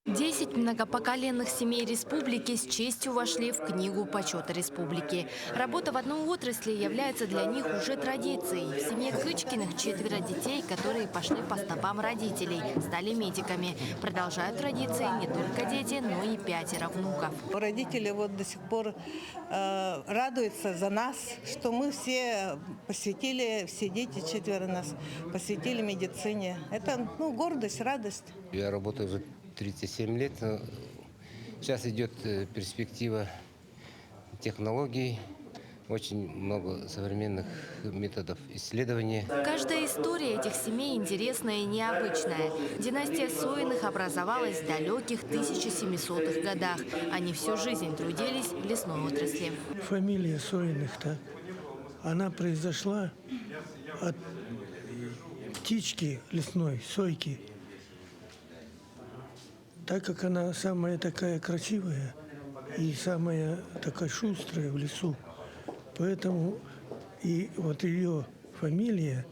10 многопоколенных семей республики с честью вошли в Книгу почета республики. Работа в одной отрасли является для них уже традицией. В семье Кычкиных 4 детей, которые пошли по стопам родителей, стали медиками. Продолжают традиции не только дети, но и 5 внуков. Родители вот до сих пор радуются за нас, что мы все посвятили, все дети 4 нас посвятили медицине. Это гордость, радость. Я работаю уже 37 лет. Сейчас идет перспектива технологий, очень много современных методов исследования. Каждая история этих семей интересная и необычная. Династия Соиных образовалась в далеких 1700-х годах. Они всю жизнь трудились в лесной отрасли. Фамилия Соиных-то, она произошла от птички лесной, сойки. Так как она самая такая красивая и самая такая шустрая в лесу, поэтому и вот ее фамилия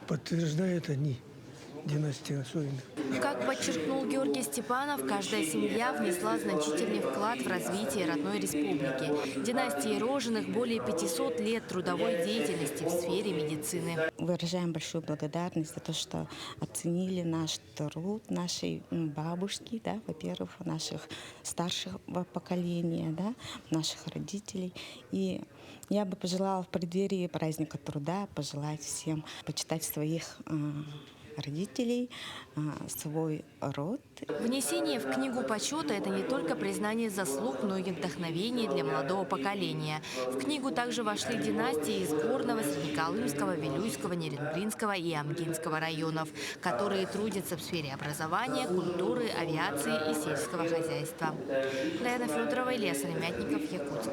подтверждает династия Соиных. Как подчеркнул Георгий Степанов, каждая семья внесла значительный вклад в развитие родной республики. Династии Рожиных более 500 лет трудовой деятельности в сфере медицины. Выражаем большую благодарность за то, что оценили наш труд, нашей бабушки, да, во-первых, наших старших поколения, да, наших родителей. И я бы пожелала в преддверии праздника труда пожелать всем почитать своих родителей, свой род. Внесение в Книгу почета – это не только признание заслуг, но и вдохновение для молодого поколения. В книгу также вошли династии из Горного, Среднеколымского, Вилюйского, Нерюнгринского и Амгинского районов, которые трудятся в сфере образования, культуры, авиации и сельского хозяйства. Даяна Федорова, Илья Соломятников, Якутск.